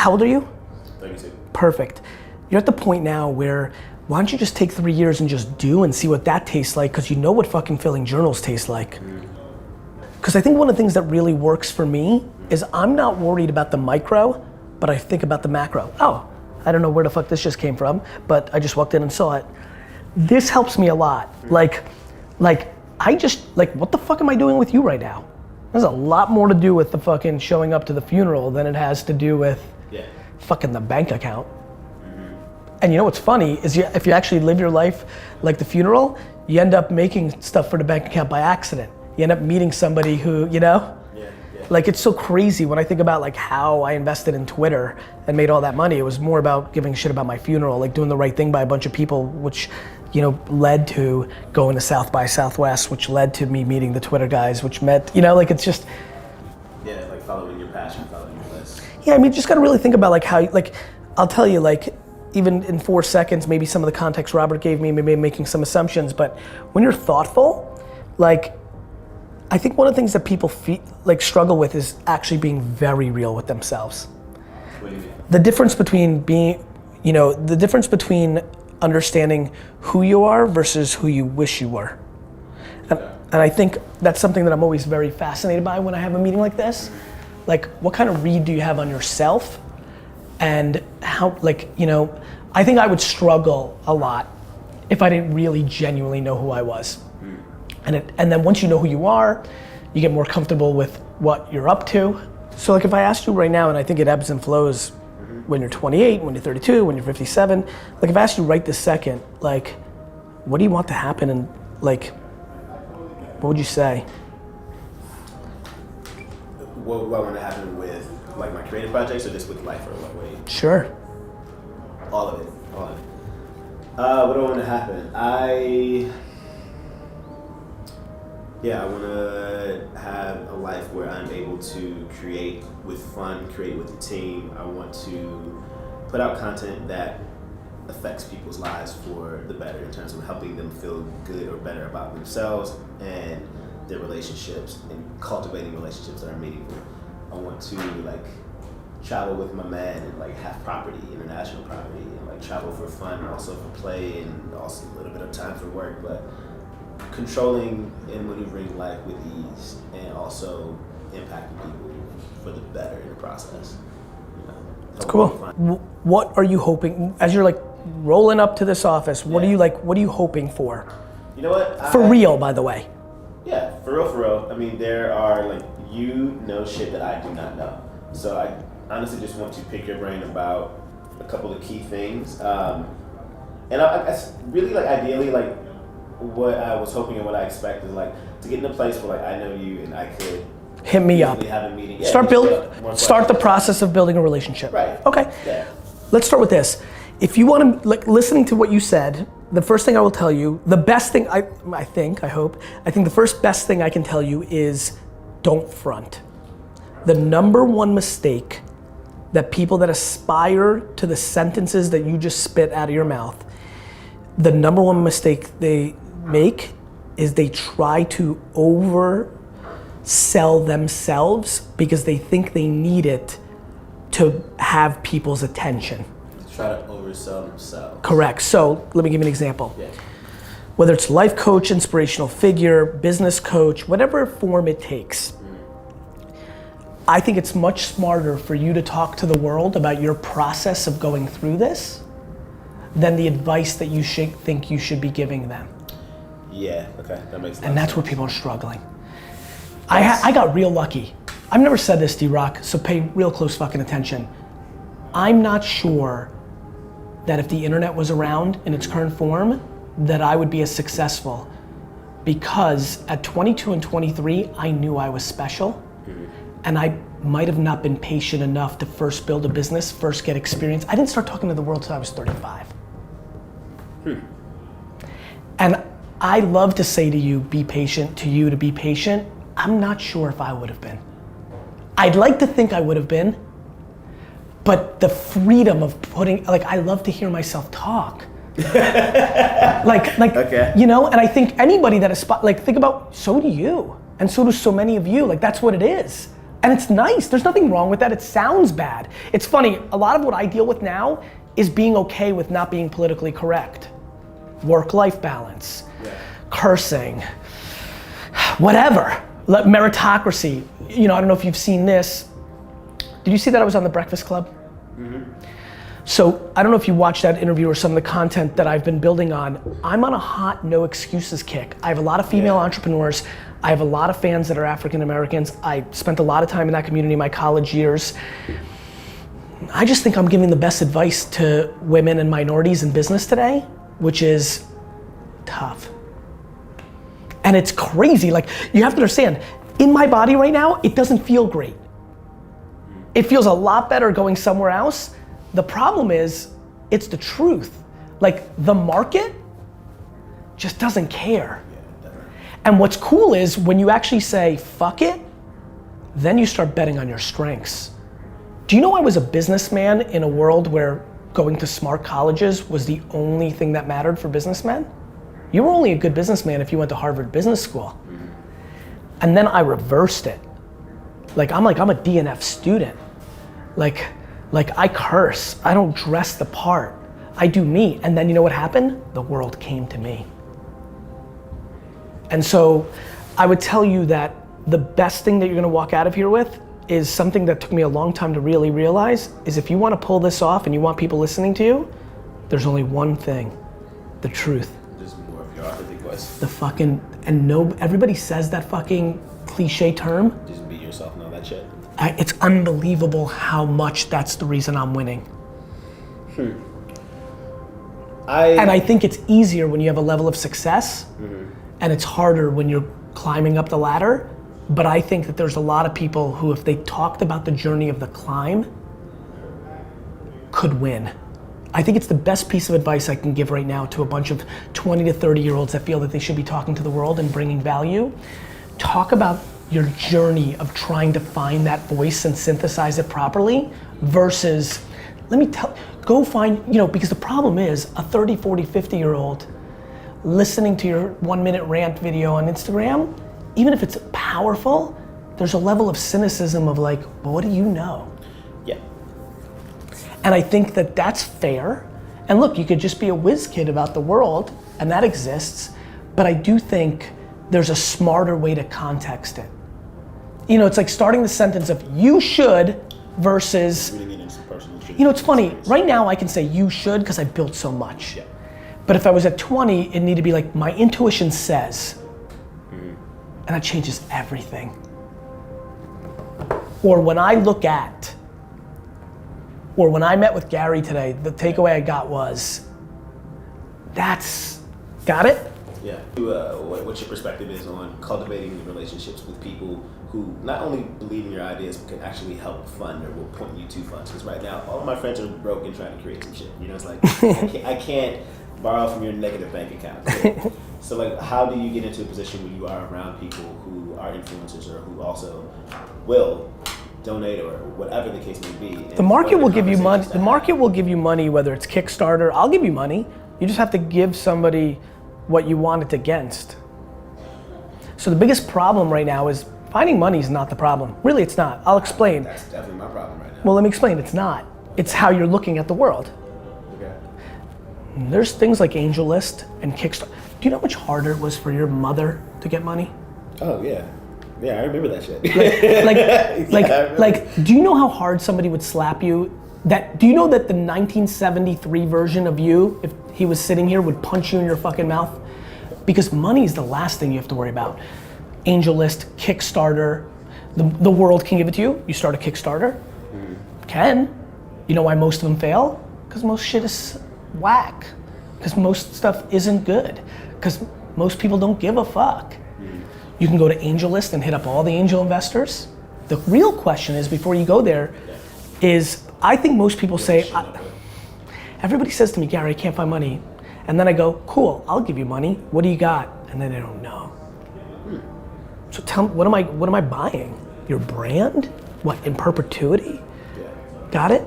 How old are you? 32. Perfect. You're at the point now where, why don't you just take 3 years and just do and see what that tastes like, because you know what fucking filling journals taste like. Because I think one of the things that really works for me is I'm not worried about the micro, but I think about the macro. Oh, I don't know where the fuck this just came from, but I just walked in and saw it. This helps me a lot. Like, what the fuck am I doing with you right now? There's a lot more to do with the fucking showing up to the funeral than it has to do with fucking the bank account. And you know what's funny is if you actually live your life like the funeral, you end up making stuff for the bank account by accident. You end up meeting somebody who, you know? Like, it's so crazy when I think about like how I invested in Twitter and made all that money. It was more about giving a shit about my funeral, like doing the right thing by a bunch of people, which, you know, led to going to South by Southwest, which led to me meeting the Twitter guys, which meant, you know, like it's just. Yeah, like following your passion, following your list. Yeah, I mean, you just gotta really think about like how, like, I'll tell you, like, even in 4 seconds, maybe some of the context Robert gave me, maybe I'm making some assumptions, but when you're thoughtful, like, I think one of the things that people struggle with is actually being very real with themselves. What do you mean? The difference between being, you know, the difference between understanding who you are versus who you wish you were. And I think that's something that I'm always very fascinated by when I have a meeting like this. Like, what kind of read do you have on yourself? And how, like, you know, I think I would struggle a lot if I didn't really genuinely know who I was. And then once you know who you are, you get more comfortable with what you're up to. So like if I asked you right now, and I think it ebbs and flows when you're 28, when you're 32, when you're 57, like if I asked you right this second, like, what do you want to happen, and like, what would you say? What do I want to happen with like my creative projects, or just with life, or what way? Sure. All of it. What do I want to happen? I want to have a life where I'm able to create with fun, create with the team. I want to put out content that affects people's lives for the better, in terms of helping them feel good or better about themselves and their relationships, and cultivating relationships that are meaningful. I want to like travel with my man and like have property, international property, and like travel for fun, also for play, and also a little bit of time for work, but controlling and maneuvering life with ease, and also impacting people for the better in the process. You know, that's cool. What are you hoping, as you're like rolling up to this office, what are you hoping for? You know what? For real, by the way. Yeah, for real. I mean, there are like, you know shit that I do not know. So I honestly just want to pick your brain about a couple of key things. And I really, like, ideally, like, what I was hoping and what I expect is like to get in a place where like I know you and I could hit me up. Have a meeting. Yeah, start the process of building a relationship. Right. Okay. Yeah. Let's start with this. If you want to, like, listening to what you said, the first thing I will tell you, the best thing I think the first best thing I can tell you is don't front. The number one mistake that people that aspire to the sentences that you just spit out of your mouth, the number one mistake they make is they try to oversell themselves because they think they need it to have people's attention. Try to oversell themselves. Correct. So let me give you an example. Yeah. Whether it's life coach, inspirational figure, business coach, whatever form it takes, I think it's much smarter for you to talk to the world about your process of going through this than the advice that you think you should be giving them. Yeah, okay, that makes sense. And that's where people are struggling. I got real lucky. I've never said this, D-Rock, so pay real close fucking attention. I'm not sure that if the internet was around in its current form, that I would be as successful, because at 22 and 23, I knew I was special, and I might have not been patient enough to first build a business, first get experience. I didn't start talking to the world till I was 35. And I love to say to you, be patient, to you to be patient. I'm not sure if I would have been. I'd like to think I would have been, but the freedom of putting, like, I love to hear myself talk. Okay. You know, and I think anybody that is, like, think about, so do you, and so do so many of you, like, that's what it is. And it's nice, there's nothing wrong with that, it sounds bad. It's funny, a lot of what I deal with now is being okay with not being politically correct. Work-life balance, cursing, whatever, meritocracy. You know, I don't know if you've seen this. Did you see that I was on The Breakfast Club? Mm-hmm. So I don't know if you watched that interview or some of the content that I've been building on. I'm on a hot no excuses kick. I have a lot of female entrepreneurs. I have a lot of fans that are African Americans. I spent a lot of time in that community in my college years. I just think I'm giving the best advice to women and minorities in business today, which is tough. And it's crazy, like you have to understand, in my body right now, it doesn't feel great. It feels a lot better going somewhere else. The problem is, it's the truth. Like the market just doesn't care. And what's cool is when you actually say, fuck it, then you start betting on your strengths. Do you know I was a businessman in a world where going to smart colleges was the only thing that mattered for businessmen? You were only a good businessman if you went to Harvard Business School. And then I reversed it. I'm a DNF student. Like I curse, I don't dress the part. I do me, and then you know what happened? The world came to me. And so I would tell you that the best thing that you're gonna walk out of here with is something that took me a long time to really realize, is if you wanna pull this off and you want people listening to you, there's only one thing, the truth. Just more of your authentic voice. The fucking, and no, everybody says that fucking cliche term. Just be yourself and all that shit. It's unbelievable how much that's the reason I'm winning. And I think it's easier when you have a level of success, and it's harder when you're climbing up the ladder. But I think that there's a lot of people who, if they talked about the journey of the climb, could win. I think it's the best piece of advice I can give right now to a bunch of 20 to 30 year olds that feel that they should be talking to the world and bringing value. Talk about your journey of trying to find that voice and synthesize it properly versus, go find, because the problem is a 30, 40, 50 year old listening to your 1 minute rant video on Instagram, even if it's powerful, there's a level of cynicism of like, well, what do you know? Yeah. And I think that that's fair. And look, you could just be a whiz kid about the world, and that exists, but I do think there's a smarter way to context it. It's like starting the sentence of you should versus, it's funny, right now I can say you should because I built so much. Yeah. But if I was at 20, it needed to be like, my intuition says, and that changes everything. Or when I look at, or when I met with Gary today, the takeaway I got was, got it? Yeah. What your perspective is on cultivating relationships with people who not only believe in your ideas, but can actually help fund or will point you to funds. Because right now, all of my friends are broke and trying to create some shit. It's like, I can't borrow from your negative bank account. So like, how do you get into a position where you are around people who are influencers or who also will donate or whatever the case may be? The market will give you money. The market will give you money, whether it's Kickstarter. I'll give you money. You just have to give somebody what you want it against. So the biggest problem right now is finding money is not the problem. Really, it's not. I'll explain. That's definitely my problem right now. Well, let me explain. It's not. It's how you're looking at the world. Okay. There's things like AngelList and Kickstarter. Do you know how much harder it was for your mother to get money? Oh yeah. Yeah, I remember that shit. Do you know how hard somebody would slap you? Do you know that the 1973 version of you, if he was sitting here, would punch you in your fucking mouth? Because money is the last thing you have to worry about. AngelList, Kickstarter, the world can give it to you. You start a Kickstarter. Can. You know why most of them fail? Because most shit is whack. Because most stuff isn't good. Because most people don't give a fuck. You can go to AngelList and hit up all the angel investors. The real question is, before you go there, is I think most people say, everybody says to me, Gary, I can't find money. And then I go, cool, I'll give you money. What do you got? And then they don't know. So tell me, what am I buying? Your brand? What, in perpetuity? Got it?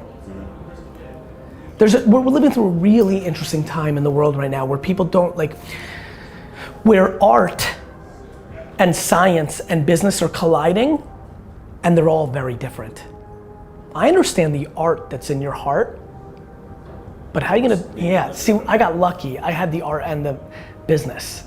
We're living through a really interesting time in the world right now where people don't where art and science and business are colliding, and they're all very different. I understand the art that's in your heart, but how are you gonna, see, I got lucky. I had the art and the business.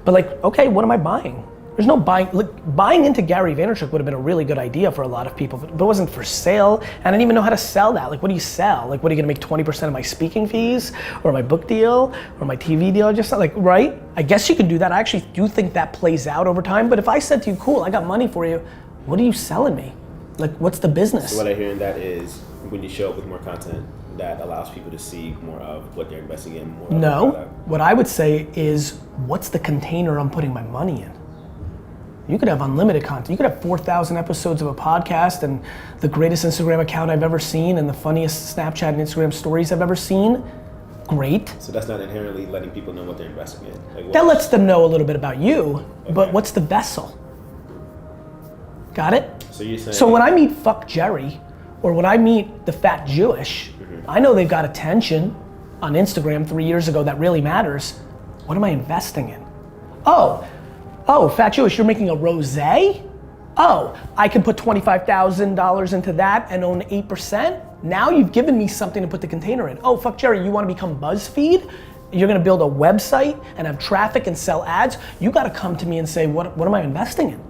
But like, okay, what am I buying? There's no buying, look, buying into Gary Vaynerchuk would have been a really good idea for a lot of people, but it wasn't for sale, and I didn't even know how to sell that. Like, what do you sell? Like, what are you gonna make 20% of my speaking fees, or my book deal, or my TV deal? Just like, right? I guess you can do that. I actually do think that plays out over time, but if I said to you, cool, I got money for you, what are you selling me? Like, what's the business? So what I hear in that is, when you show up with more content, that allows people to see more of what they're investing in, more of the product. What I would say is, what's the container I'm putting my money in? You could have unlimited content. You could have 4,000 episodes of a podcast and the greatest Instagram account I've ever seen and the funniest Snapchat and Instagram stories I've ever seen. Great. So that's not inherently letting people know what they're investing in. Like, that lets them know a little bit about you, but what's the vessel? Got it? So you're saying. So when I meet Fuck Jerry, or when I meet the Fat Jewish, I know they've got attention on Instagram 3 years ago that really matters. What am I investing in? Oh, Fat Jewish, you're making a rosé? Oh, I can put $25,000 into that and own 8%? Now you've given me something to put the container in. Oh, Fuck Jerry, you wanna become BuzzFeed? You're gonna build a website and have traffic and sell ads? You gotta come to me and say, what am I investing in?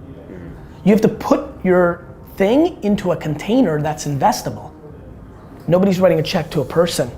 You have to put your thing into a container that's investable. Nobody's writing a check to a person.